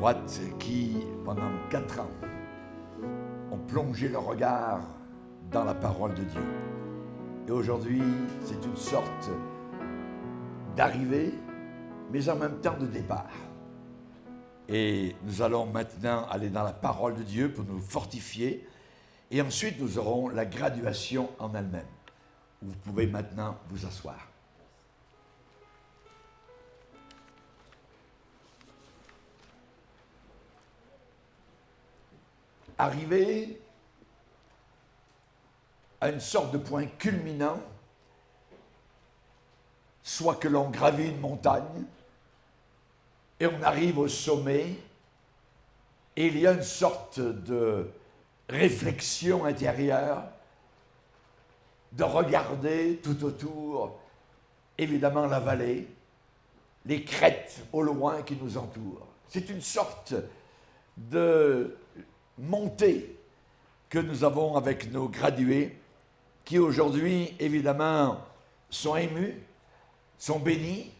droite qui, pendant 4 ans, ont plongé le regard dans la parole de Dieu. Et aujourd'hui, c'est une sorte d'arrivée, mais en même temps de départ. Et nous allons maintenant aller dans la parole de Dieu pour nous fortifier. Et ensuite, nous aurons la graduation en elle-même. Vous pouvez maintenant vous asseoir. Arrivé à une sorte de point culminant, soit que l'on gravit une montagne et on arrive au sommet et il y a une sorte de réflexion intérieure, de regarder tout autour, évidemment la vallée, les crêtes au loin qui nous entourent. C'est une sorte de montée que nous avons avec nos gradués qui aujourd'hui, évidemment, sont émus, sont bénis,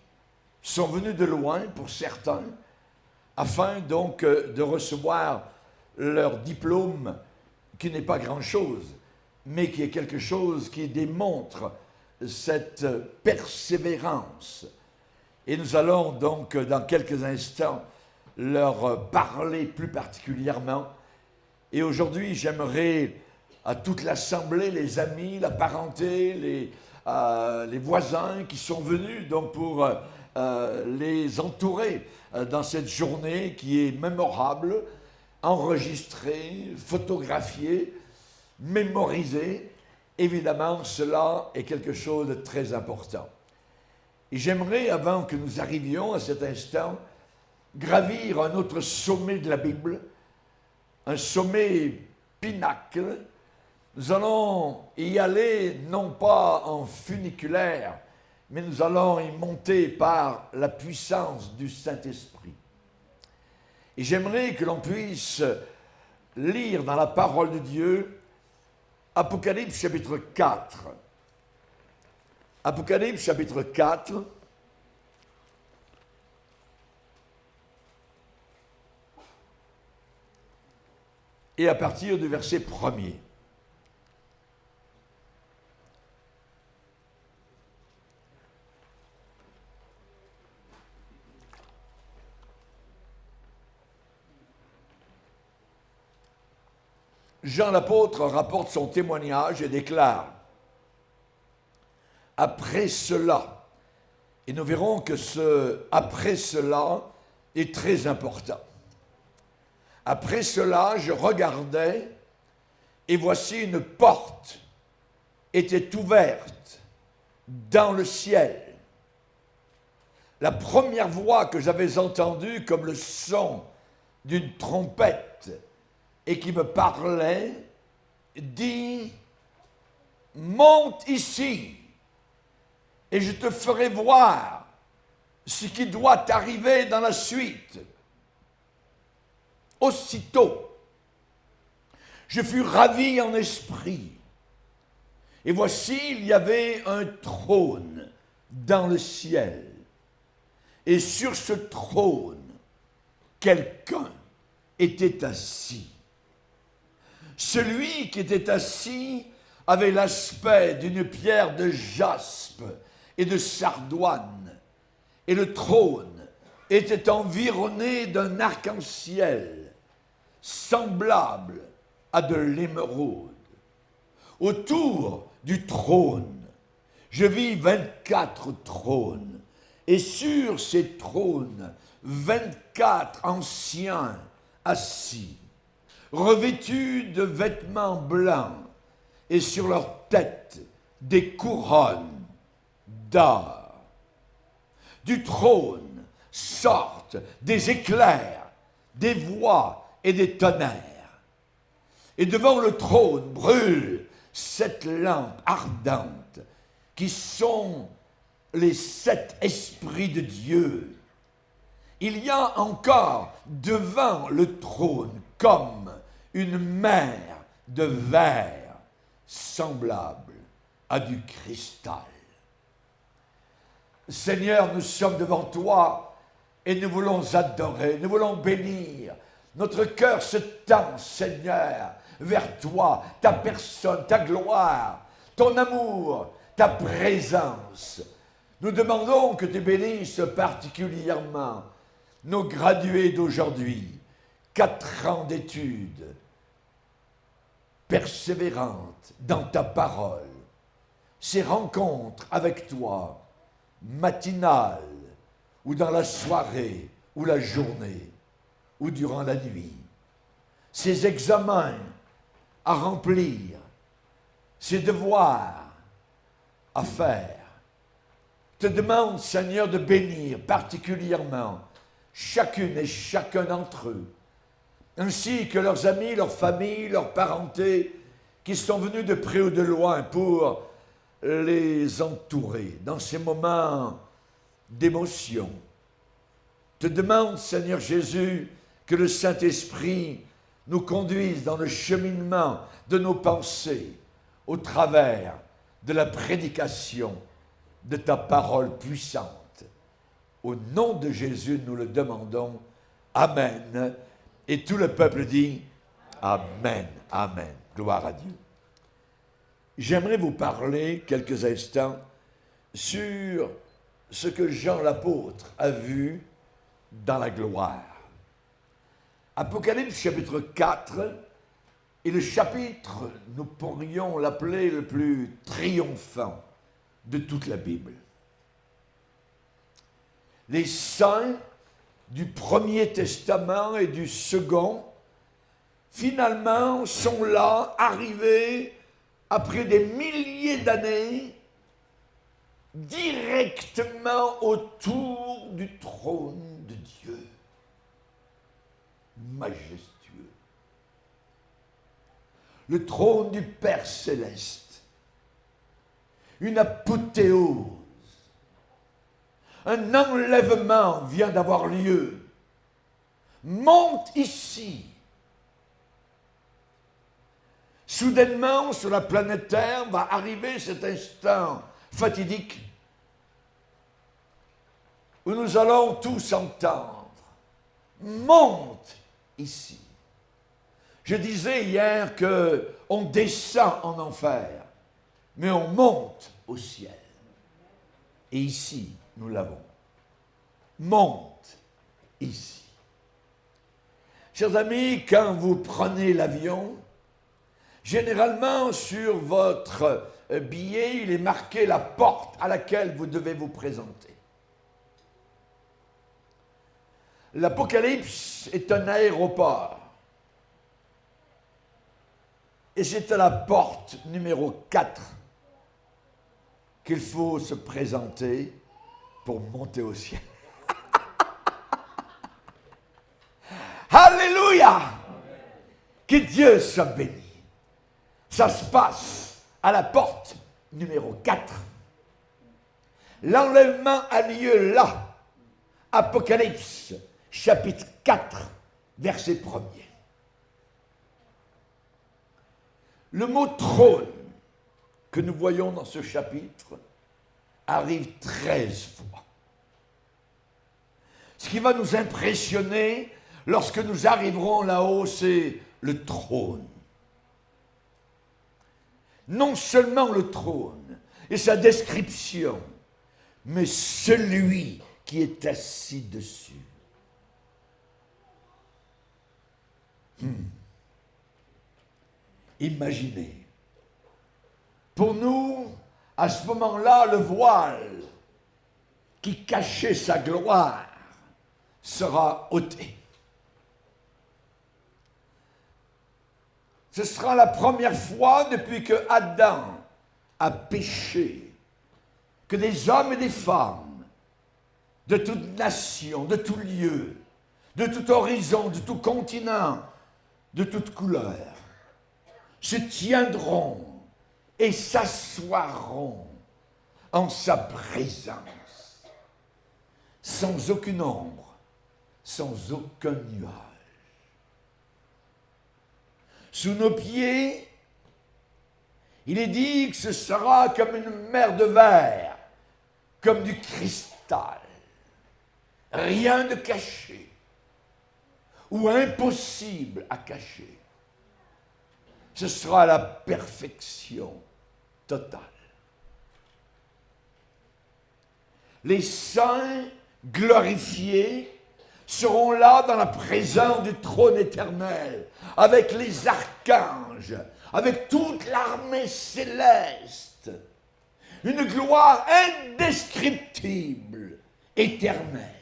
sont venus de loin pour certains, afin donc de recevoir leur diplôme qui n'est pas grand-chose, mais qui est quelque chose qui démontre cette persévérance. Et nous allons donc dans quelques instants leur parler plus particulièrement. Et aujourd'hui, j'aimerais à toute l'assemblée, les amis, la parenté, les voisins qui sont venus donc pour les entourer dans cette journée qui est mémorable, enregistrée, photographiée, mémorisée. Évidemment, cela est quelque chose de très important. Et j'aimerais, avant que nous arrivions à cet instant, gravir un autre sommet de la Bible, un sommet pinacle. Nous allons y aller non pas en funiculaire, mais nous allons y monter par la puissance du Saint-Esprit. Et j'aimerais que l'on puisse lire dans la parole de Dieu Apocalypse chapitre 4. Apocalypse chapitre 4. Et à partir du verset 1er. Jean l'apôtre rapporte son témoignage et déclare « Après cela », et nous verrons que ce « après cela » est très important. Après cela, je regardais, et voici une porte était ouverte dans le ciel. La première voix que j'avais entendue comme le son d'une trompette et qui me parlait, dit « Monte ici, et je te ferai voir ce qui doit arriver dans la suite. » Aussitôt, je fus ravi en esprit. Et voici, il y avait un trône dans le ciel. Et sur ce trône, quelqu'un était assis. Celui qui était assis avait l'aspect d'une pierre de jaspe et de sardoine. Et le trône était environné d'un arc-en-ciel semblable à de l'émeraude. Autour du trône, je vis 24 trônes, et sur ces trônes, 24 anciens assis, revêtus de vêtements blancs, et sur leurs têtes des couronnes d'or. Du trône sortent des éclairs, des voix et des tonnerres. Et devant le trône brûlent 7 lampes ardentes qui sont les 7 esprits de Dieu. Il y a encore devant le trône comme une mer de verre semblable à du cristal. Seigneur, nous sommes devant toi et nous voulons adorer, nous voulons bénir. Notre cœur se tend, Seigneur, vers toi, ta personne, ta gloire, ton amour, ta présence. Nous demandons que tu bénisses particulièrement nos gradués d'aujourd'hui, 4 ans d'études persévérantes dans ta parole, ces rencontres avec toi, matinales, ou dans la soirée, ou la journée, ou durant la nuit, ces examens à remplir, ces devoirs à faire. Je te demande, Seigneur, de bénir particulièrement chacune et chacun d'entre eux, ainsi que leurs amis, leurs familles, leurs parentés, qui sont venus de près ou de loin pour les entourer dans ces moments d'émotion. Je te demande, Seigneur Jésus, que le Saint-Esprit nous conduise dans le cheminement de nos pensées au travers de la prédication de ta parole puissante. Au nom de Jésus, nous le demandons. Amen. Et tout le peuple dit Amen. Amen. Gloire à Dieu. J'aimerais vous parler quelques instants sur ce que Jean l'apôtre a vu dans la gloire. Apocalypse chapitre 4 est le chapitre, nous pourrions l'appeler le plus triomphant de toute la Bible. Les saints du Premier Testament et du Second, finalement, sont là, arrivés après des milliers d'années, directement autour du trône de Dieu, majestueux. Le trône du Père céleste, une apothéose, un enlèvement vient d'avoir lieu. Monte ici. Soudainement, sur la planète Terre, va arriver cet instant fatidique où nous allons tous entendre. Monte ici. Je disais hier qu'on descend en enfer, mais on monte au ciel. Et ici, nous l'avons. Monte ici. Chers amis, quand vous prenez l'avion, généralement sur votre billet, il est marqué la porte à laquelle vous devez vous présenter. L'Apocalypse est un aéroport. Et c'est à la porte numéro 4 qu'il faut se présenter pour monter au ciel. Alléluia! Que Dieu soit béni. Ça se passe à la porte numéro 4. L'enlèvement a lieu là. Apocalypse, chapitre 4, verset 1er. Le mot trône que nous voyons dans ce chapitre arrive 13 fois. Ce qui va nous impressionner lorsque nous arriverons là-haut, c'est le trône. Non seulement le trône et sa description, mais celui qui est assis dessus. Imaginez. Pour nous, à ce moment-là, le voile qui cachait sa gloire sera ôté. Ce sera la première fois depuis que Adam a péché que des hommes et des femmes de toute nation, de tout lieu, de tout horizon, de tout continent, de toute couleur, se tiendront et s'assoiront en sa présence, sans aucune ombre, sans aucun nuage. Sous nos pieds, il est dit que ce sera comme une mer de verre, comme du cristal. rien de caché ou impossible à cacher. Ce sera la perfection totale. Les saints glorifiés seront là dans la présence du trône éternel, avec les archanges, avec toute l'armée céleste. Une gloire indescriptible, éternelle.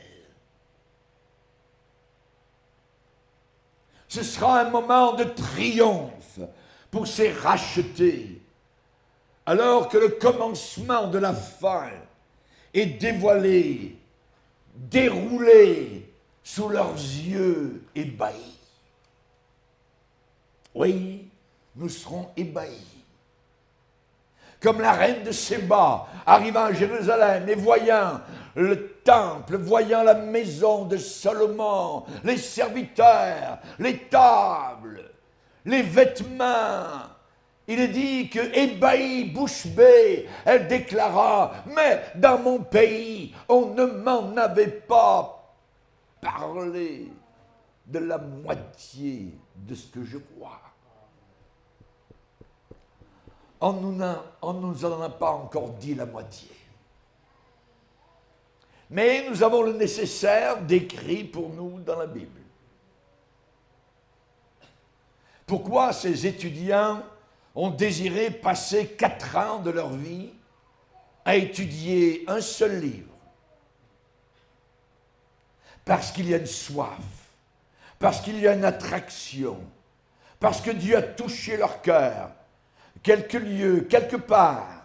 Ce sera un moment de triomphe pour ces rachetés, alors que le commencement de la fin est dévoilé, déroulé sous leurs yeux ébahis. Oui, nous serons ébahis. Comme la reine de Séba arrivant à Jérusalem et voyant le temple, voyant la maison de Salomon, les serviteurs, les tables, les vêtements. Il est dit que, ébahie, bouche bée, elle déclara « Mais dans mon pays, on ne m'en avait pas parlé de la moitié de ce que je vois. » On ne nous en a pas encore dit la moitié. Mais nous avons le nécessaire décrit pour nous dans la Bible. Pourquoi ces étudiants ont désiré passer 4 ans de leur vie à étudier un seul livre? Parce qu'il y a une soif, parce qu'il y a une attraction, parce que Dieu a touché leur cœur, quelque lieu, quelque part,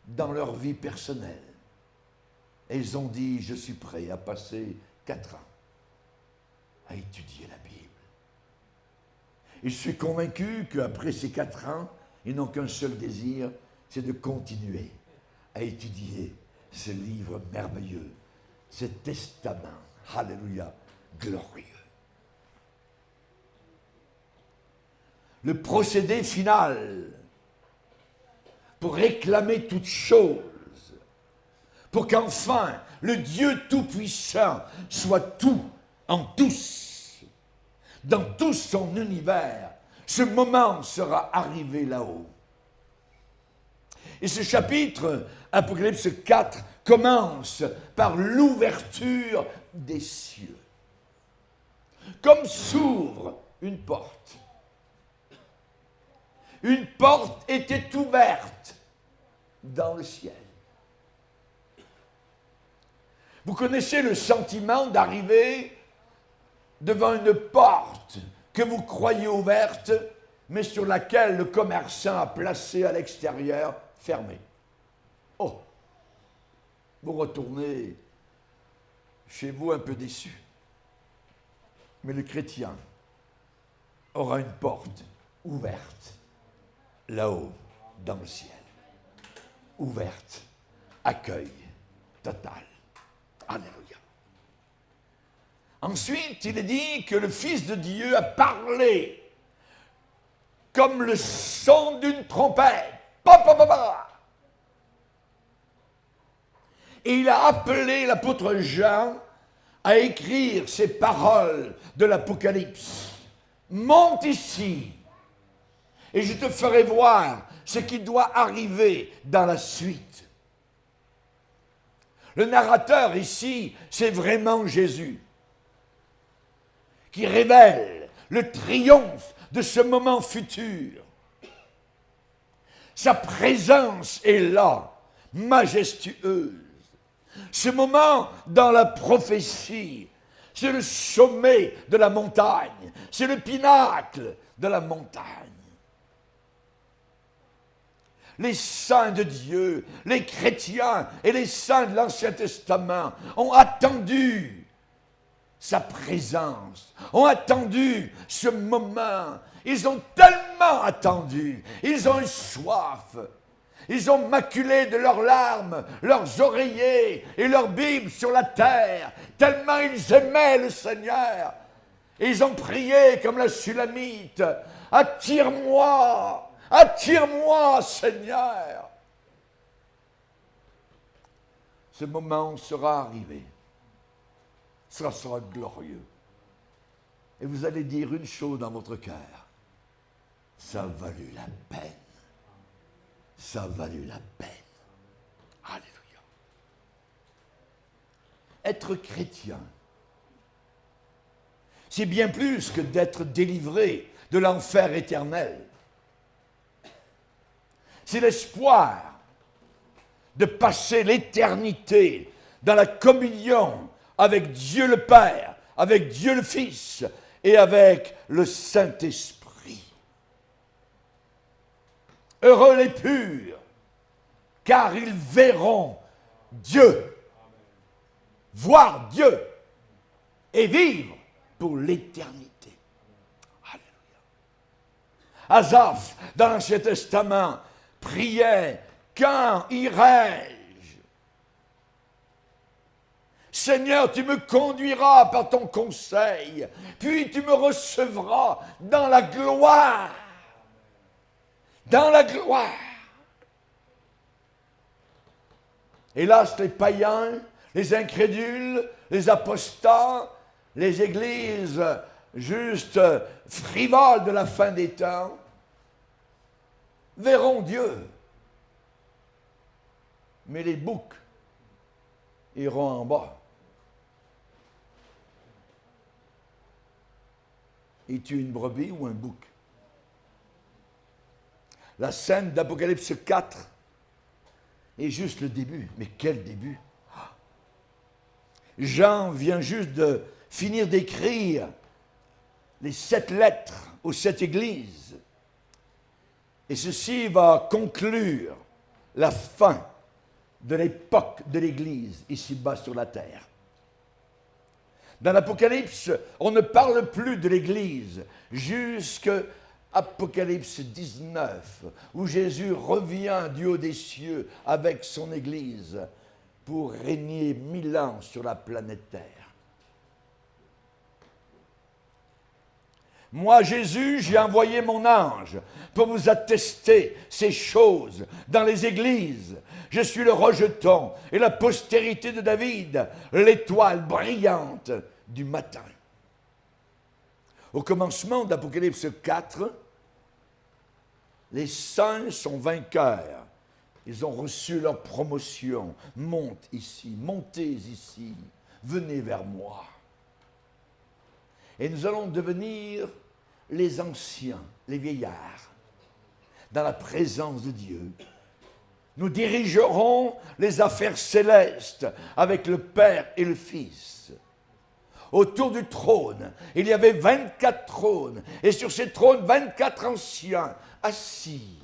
dans leur vie personnelle. Et ils ont dit, je suis prêt à passer 4 ans à étudier la Bible. Et je suis convaincu qu'après ces 4 ans, ils n'ont qu'un seul désir, c'est de continuer à étudier ce livre merveilleux, ce testament, alléluia, glorieux. Le procédé final pour réclamer toute chose, pour qu'enfin le Dieu Tout-Puissant soit tout en tous, dans tout son univers, ce moment sera arrivé là-haut. Et ce chapitre, Apocalypse 4, commence par l'ouverture des cieux. Comme s'ouvre une porte. Une porte était ouverte dans le ciel. Vous connaissez le sentiment d'arriver devant une porte que vous croyez ouverte, mais sur laquelle le commerçant a placé à l'extérieur fermée. Oh, vous retournez chez vous un peu déçu. Mais le chrétien aura une porte ouverte là-haut dans le ciel. Ouverte, accueil total. Alléluia. Ensuite, il est dit que le Fils de Dieu a parlé comme le son d'une trompette. Et il a appelé l'apôtre Jean à écrire ces paroles de l'Apocalypse. Monte ici, et je te ferai voir ce qui doit arriver dans la suite. Le narrateur ici, c'est vraiment Jésus, qui révèle le triomphe de ce moment futur. Sa présence est là, majestueuse. Ce moment dans la prophétie, c'est le sommet de la montagne, c'est le pinacle de la montagne. Les saints de Dieu, les chrétiens et les saints de l'Ancien Testament ont attendu sa présence, ont attendu ce moment. Ils ont tellement attendu, ils ont eu soif. Ils ont maculé de leurs larmes leurs oreillers et leurs Bibles sur la terre, tellement ils aimaient le Seigneur. Et ils ont prié comme la Sulamite, « Attire-moi, attire-moi, Seigneur !» Ce moment sera arrivé. ça sera glorieux. Et vous allez dire une chose dans votre cœur. Ça a valu la peine. Ça a valu la peine. Alléluia. Être chrétien, c'est bien plus que d'être délivré de l'enfer éternel. C'est l'espoir de passer l'éternité dans la communion avec Dieu le Père, avec Dieu le Fils et avec le Saint-Esprit. Heureux les purs, car ils verront Dieu, voir Dieu et vivre pour l'éternité. Alléluia. Asaph, dans l'Ancien Testament, priait, quand irai-je? Seigneur, tu me conduiras par ton conseil, puis tu me recevras dans la gloire. Dans la gloire. Hélas, les païens, les incrédules, les apostats, les églises juste frivoles de la fin des temps, verront Dieu. Mais les boucs iront en bas. Es-tu une brebis ou un bouc? La scène d'Apocalypse 4 est juste le début. Mais quel début! Jean vient juste de finir d'écrire les 7 lettres aux 7 églises. Et ceci va conclure la fin de l'époque de l'Église ici-bas sur la terre. Dans l'Apocalypse, on ne parle plus de l'Église jusqu'à Apocalypse 19, où Jésus revient du haut des cieux avec son Église pour régner 1000 ans sur la planète Terre. Moi, Jésus, j'ai envoyé mon ange pour vous attester ces choses dans les églises. Je suis le rejeton et la postérité de David, l'étoile brillante du matin. Au commencement d'Apocalypse 4, les saints sont vainqueurs. Ils ont reçu leur promotion. Montez ici, venez vers moi. Et nous allons devenir les anciens, les vieillards, dans la présence de Dieu. Nous dirigerons les affaires célestes avec le Père et le Fils. Autour du trône, il y avait 24 trônes, et sur ces trônes, 24 anciens assis.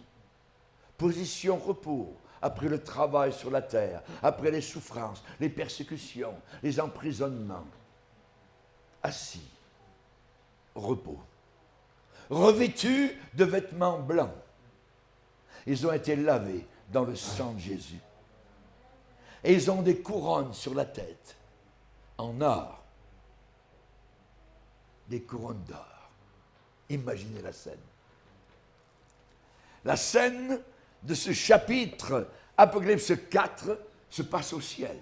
Position repos, après le travail sur la terre, après les souffrances, les persécutions, les emprisonnements. Assis. Repos, revêtus de vêtements blancs. Ils ont été lavés dans le sang de Jésus. Et ils ont des couronnes sur la tête, en or. Des couronnes d'or. Imaginez la scène. La scène de ce chapitre, Apocalypse 4, se passe au ciel.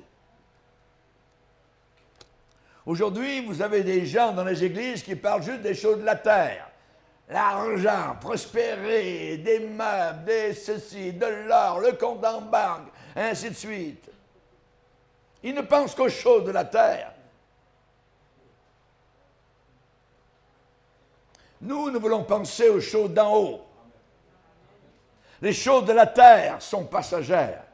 Aujourd'hui, vous avez des gens dans les églises qui parlent juste des choses de la terre. L'argent, prospérer, des meubles, des ceci, de l'or, le compte en banque, ainsi de suite. Ils ne pensent qu'aux choses de la terre. Nous voulons penser aux choses d'en haut. Les choses de la terre sont passagères.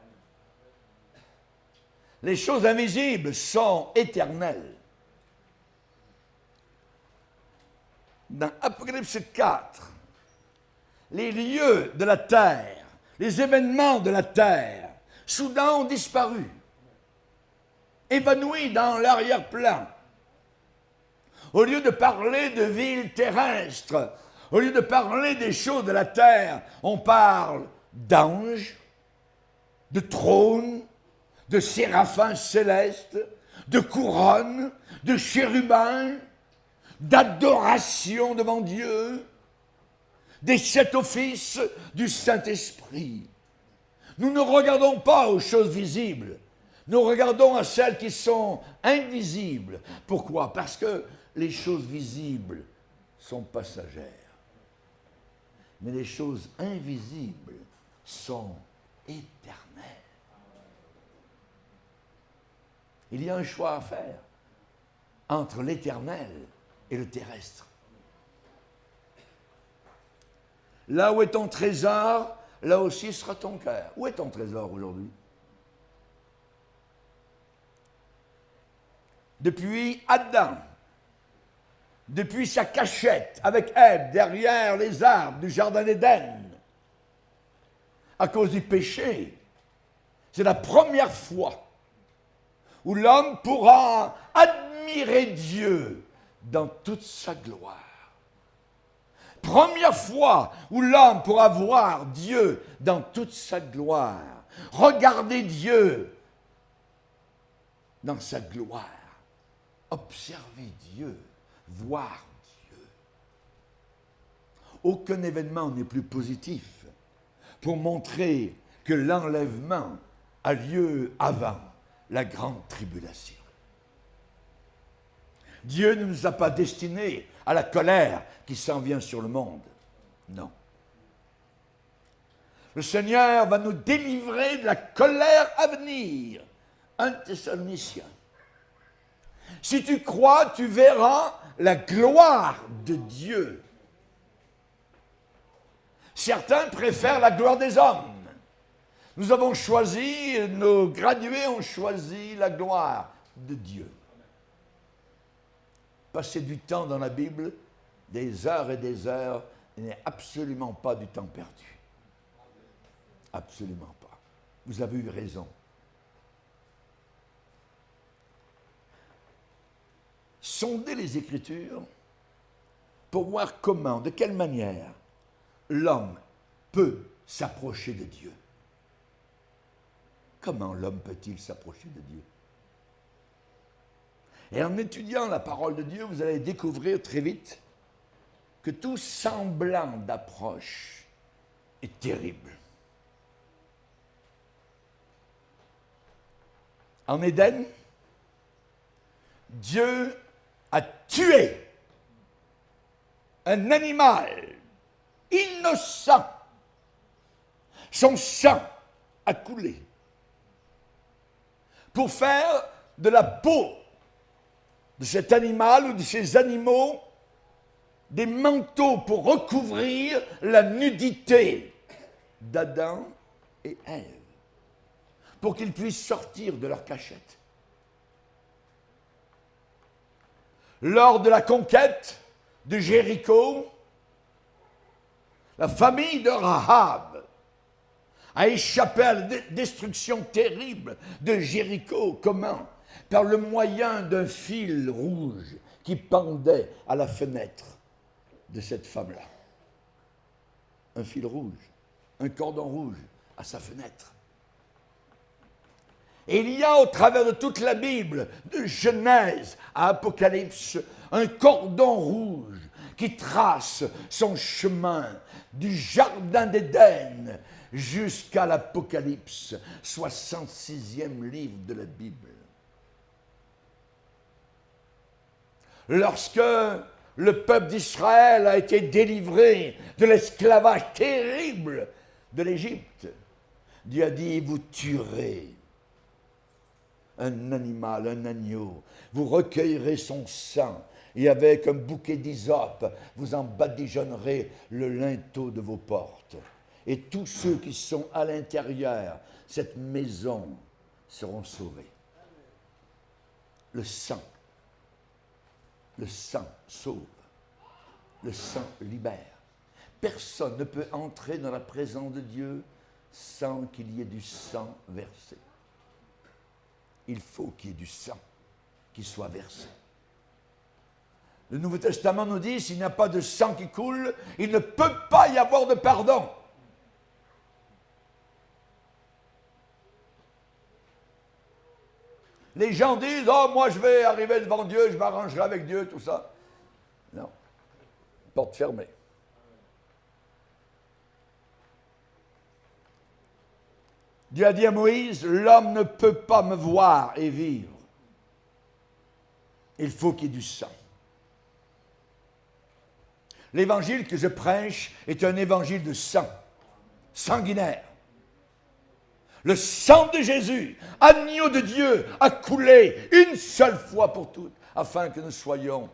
Les choses invisibles sont éternelles. Dans Apocalypse 4, les lieux de la terre, les événements de la terre, soudain ont disparu, évanouis dans l'arrière-plan. Au lieu de parler de villes terrestres, au lieu de parler des choses de la terre, on parle d'anges, de trônes, de séraphins célestes, de couronnes, de chérubins, d'adoration devant Dieu, des 7 offices du Saint-Esprit. Nous ne regardons pas aux choses visibles, Nous regardons à celles qui sont invisibles. Pourquoi? Parce que les choses visibles sont passagères. Mais les choses invisibles sont éternelles. Il y a un choix à faire entre l'éternel et le terrestre. Là où est ton trésor, là aussi sera ton cœur. Où est ton trésor aujourd'hui? Depuis Adam, depuis sa cachette avec Ève derrière les arbres du jardin d'Éden, à cause du péché, c'est la première fois où l'homme pourra admirer Dieu dans toute sa gloire. Première fois où l'homme pourra voir Dieu dans toute sa gloire. Regarder Dieu dans sa gloire. Observer Dieu, voir Dieu. Aucun événement n'est plus positif pour montrer que l'enlèvement a lieu avant la grande tribulation. Dieu ne nous a pas destinés à la colère qui s'en vient sur le monde. Non. Le Seigneur va nous délivrer de la colère à venir. 1 Thessaloniciens. Si tu crois, tu verras la gloire de Dieu. Certains préfèrent la gloire des hommes. Nous avons choisi, nos gradués ont choisi la gloire de Dieu. Passer du temps dans la Bible, des heures et des heures, n'est absolument pas du temps perdu. Absolument pas. Vous avez eu raison. Sondez les Écritures pour voir comment, de quelle manière, l'homme peut s'approcher de Dieu. Comment l'homme peut-il s'approcher de Dieu? Et en étudiant la parole de Dieu, vous allez découvrir très vite que tout semblant d'approche est terrible. En Éden, Dieu a tué un animal innocent. Son sang a coulé pour faire de la peau de cet animal ou de ces animaux des manteaux pour recouvrir la nudité d'Adam et Ève, pour qu'ils puissent sortir de leur cachette. Lors de la conquête de Jéricho, la famille de Rahab a échappé à la destruction terrible de Jéricho. Comment? Par le moyen d'un fil rouge qui pendait à la fenêtre de cette femme-là. Un fil rouge, un cordon rouge à sa fenêtre. Et il y a au travers de toute la Bible, de Genèse à Apocalypse, un cordon rouge qui trace son chemin du jardin d'Éden jusqu'à l'Apocalypse, 66e livre de la Bible. Lorsque le peuple d'Israël a été délivré de l'esclavage terrible de l'Égypte, Dieu a dit, vous tuerez un animal, un agneau, vous recueillerez son sang, et avec un bouquet d'hysope, vous en badigeonnerez le linteau de vos portes. Et tous ceux qui sont à l'intérieur, cette maison, seront sauvés. Le sang sauve. Le sang libère. Personne ne peut entrer dans la présence de Dieu sans qu'il y ait du sang versé. Il faut qu'il y ait du sang qui soit versé. Le Nouveau Testament nous dit, s'il n'y a pas de sang qui coule, il ne peut pas y avoir de pardon. Les gens disent, oh, moi je vais arriver devant Dieu, je m'arrangerai avec Dieu, tout ça. Non. Porte fermée. Dieu a dit à Moïse, l'homme ne peut pas me voir et vivre. Il faut qu'il y ait du sang. L'évangile que je prêche est un évangile de sang, sanguinaire. Le sang de Jésus, agneau de Dieu, a coulé une seule fois pour toutes, afin que nous soyons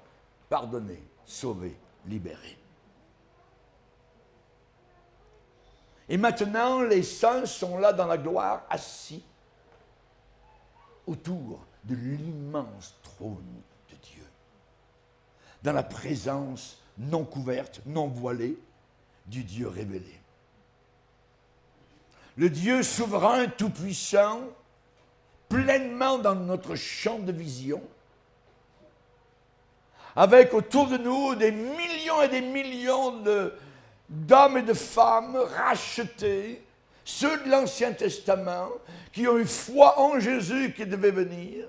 pardonnés, sauvés, libérés. Et maintenant, les saints sont là dans la gloire, assis autour de l'immense trône de Dieu, dans la présence non couverte, non voilée du Dieu révélé. Le Dieu souverain, tout-puissant, pleinement dans notre champ de vision, avec autour de nous des millions et des millions d'hommes et de femmes rachetés, ceux de l'Ancien Testament, qui ont eu foi en Jésus qui devait venir,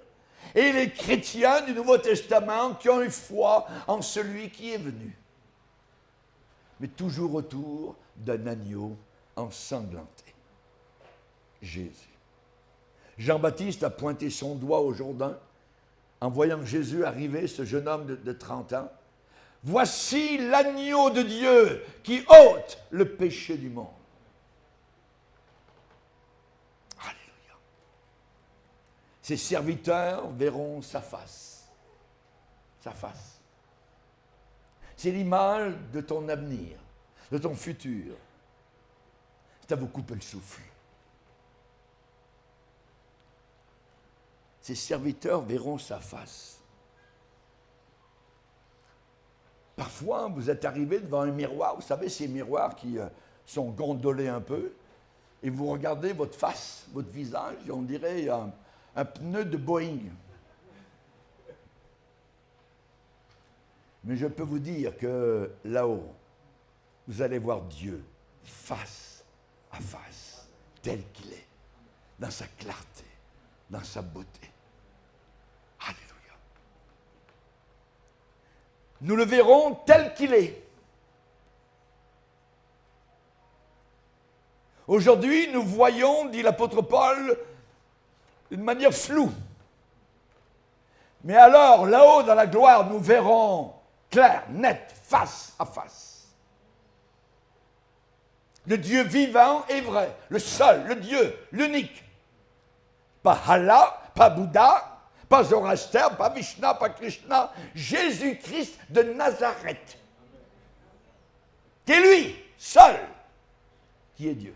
et les chrétiens du Nouveau Testament qui ont eu foi en celui qui est venu. Mais toujours autour d'un agneau ensanglanté. Jésus. Jean-Baptiste a pointé son doigt au Jourdain en voyant Jésus arriver, ce jeune homme de 30 ans. Voici l'agneau de Dieu qui ôte le péché du monde. Alléluia. Ses serviteurs verront sa face. Sa face. C'est l'image de ton avenir, de ton futur. C'est à vous couper le souffle. Ses serviteurs verront sa face. Parfois, vous êtes arrivé devant un miroir, vous savez, ces miroirs qui sont gondolés un peu, et vous regardez votre face, votre visage, et on dirait un pneu de Boeing. Mais je peux vous dire que là-haut, vous allez voir Dieu face à face, tel qu'il est, dans sa clarté, dans sa beauté. Alléluia. Nous le verrons tel qu'il est. Aujourd'hui, nous voyons, dit l'apôtre Paul, d'une manière floue. Mais alors, là-haut, dans la gloire, nous verrons clair, net, face à face. Le Dieu vivant et vrai, le seul, le Dieu, l'unique. Pas Allah, pas Bouddha, pas Zoroaster, pas Vishnu, pas Krishna, Jésus-Christ de Nazareth. Qui est lui, seul, qui est Dieu.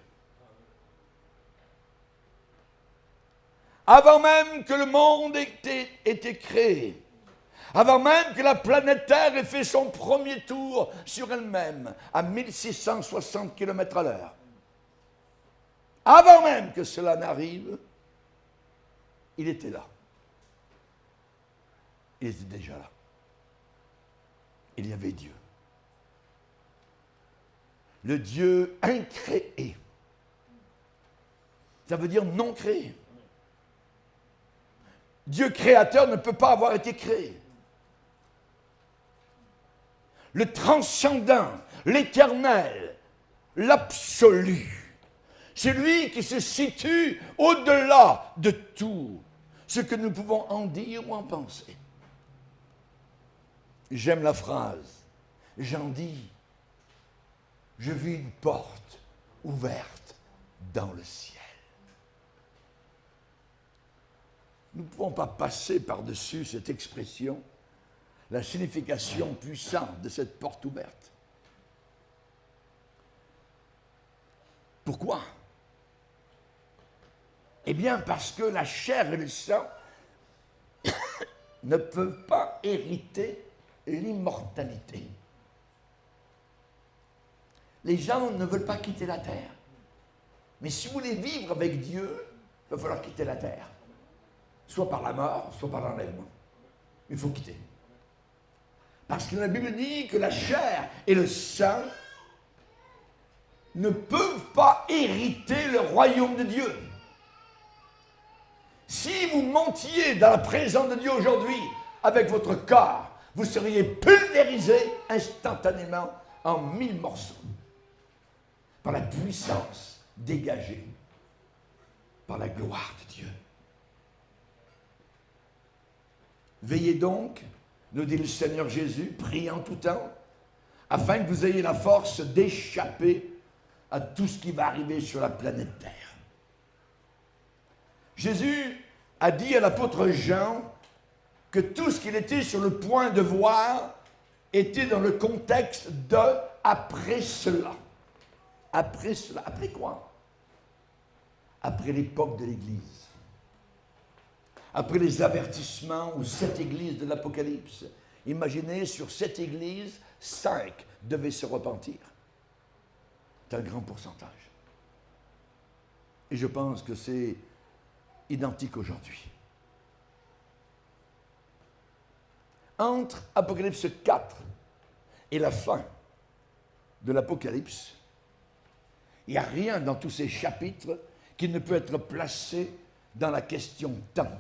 Avant même que le monde ait été créé, avant même que la planète Terre ait fait son premier tour sur elle-même à 1660 km/h, avant même que cela n'arrive, il était là. Il était déjà là. Il y avait Dieu. Le Dieu incréé. Ça veut dire non créé. Dieu créateur ne peut pas avoir été créé. Le transcendant, l'éternel, l'absolu. C'est lui qui se situe au-delà de tout ce que nous pouvons en dire ou en penser. J'aime la phrase. J'en dis, je vis une porte ouverte dans le ciel. Nous ne pouvons pas passer par-dessus cette expression, la signification puissante de cette porte ouverte. Pourquoi? Eh bien, parce que la chair et le sang ne peuvent pas hériter l'immortalité. Les gens ne veulent pas quitter la terre. Mais si vous voulez vivre avec Dieu, il va falloir quitter la terre. Soit par la mort, soit par l'enlèvement. Il faut quitter. Parce que la Bible dit que la chair et le sang ne peuvent pas hériter le royaume de Dieu. Si vous montiez dans la présence de Dieu aujourd'hui avec votre corps, vous seriez pulvérisé instantanément en 1000 morceaux par la puissance dégagée par la gloire de Dieu. Veillez donc, nous dit le Seigneur Jésus, priez en tout temps, afin que vous ayez la force d'échapper à tout ce qui va arriver sur la planète Terre. Jésus a dit à l'apôtre Jean que tout ce qu'il était sur le point de voir était dans le contexte de « après cela ». Après cela, après quoi? Après l'époque de l'Église. Après les avertissements aux 7 églises de l'Apocalypse. Imaginez, sur 7 églises, 5 devaient se repentir. C'est un grand pourcentage. Et je pense que c'est identique aujourd'hui. Entre Apocalypse 4 et la fin de l'Apocalypse, il n'y a rien dans tous ces chapitres qui ne peut être placé dans la question temps.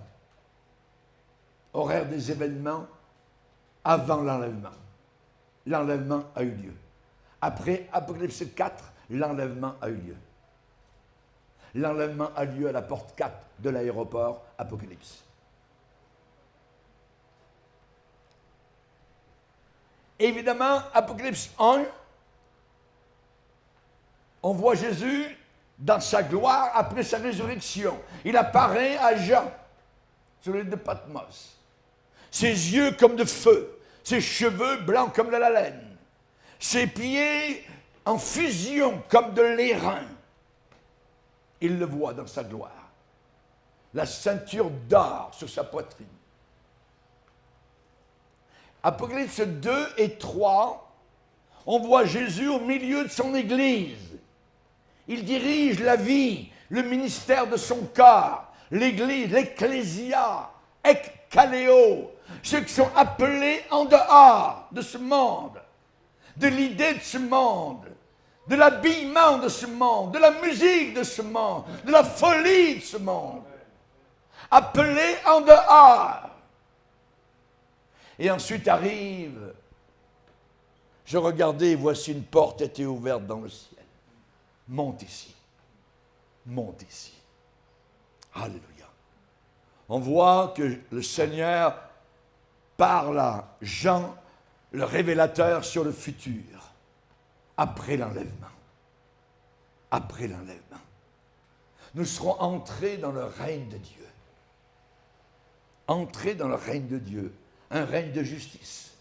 Horaire des événements avant l'enlèvement. L'enlèvement a eu lieu. Après Apocalypse 4, l'enlèvement a eu lieu. L'enlèvement a lieu à la porte 4 de l'aéroport Apocalypse. Évidemment, Apocalypse 1, on voit Jésus dans sa gloire après sa résurrection. Il apparaît à Jean sur l'île de Patmos. Ses yeux comme de feu, ses cheveux blancs comme de la laine, ses pieds en fusion comme de l'airain. Il le voit dans sa gloire. La ceinture d'or sur sa poitrine. Apocalypse 2 et 3, on voit Jésus au milieu de son Église. Il dirige la vie, le ministère de son corps, l'Église, l'Ecclésia, Ekkaleo, ceux qui sont appelés en dehors de ce monde, de l'idée de ce monde, de l'habillement de ce monde, de la musique de ce monde, de la folie de ce monde. Appelés en dehors. Et ensuite arrive, je regardais et voici une porte était ouverte dans le ciel. Monte ici. Monte ici. Alléluia. On voit que le Seigneur parle à Jean, le révélateur sur le futur, après l'enlèvement. Après l'enlèvement. Nous serons entrés dans le règne de Dieu. Entrés dans le règne de Dieu. Un règne de justice.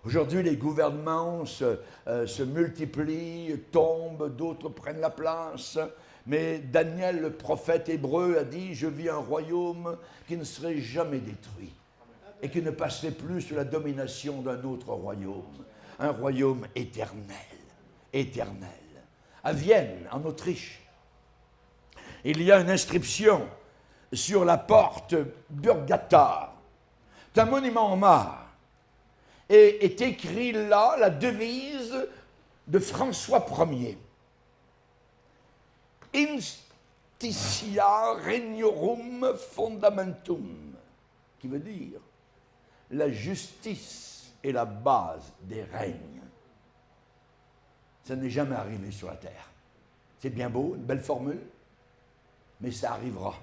Aujourd'hui, les gouvernements se multiplient, tombent, d'autres prennent la place. Mais Daniel, le prophète hébreu, a dit « Je vis un royaume qui ne serait jamais détruit et qui ne passerait plus sous la domination d'un autre royaume. Un royaume éternel. Éternel. » À Vienne, en Autriche, il y a une inscription sur la porte Burgator. C'est un monument en marbre. Et est écrit là la devise de François Ier. Institia regnorum fundamentum, qui veut dire la justice est la base des règnes. Ça n'est jamais arrivé sur la terre. C'est bien beau, une belle formule, mais ça arrivera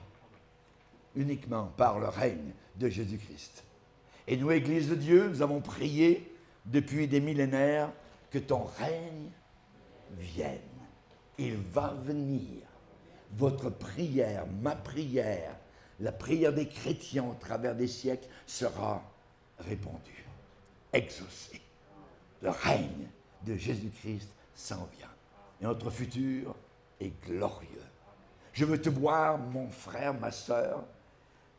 uniquement par le règne de Jésus-Christ. Et nous, Église de Dieu, nous avons prié depuis des millénaires que ton règne vienne. Il va venir. Votre prière, ma prière, la prière des chrétiens au travers des siècles sera répondue, exaucée. Le règne de Jésus-Christ s'en vient. Et notre futur est glorieux. Je veux te voir, mon frère, ma sœur,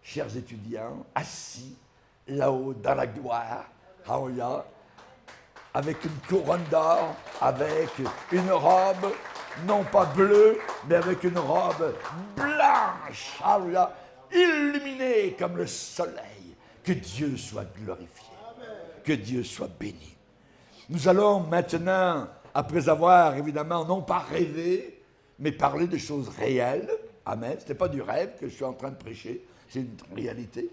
chers étudiants, assis là-haut dans la gloire, Alléluia, avec une couronne d'or, avec une robe, non pas bleue, mais avec une robe blanche, Alléluia, illuminée comme le soleil. Que Dieu soit glorifié, que Dieu soit béni. Nous allons maintenant, après avoir évidemment non pas rêvé, mais parler de choses réelles. Amen. Ce n'est pas du rêve que je suis en train de prêcher, c'est une réalité.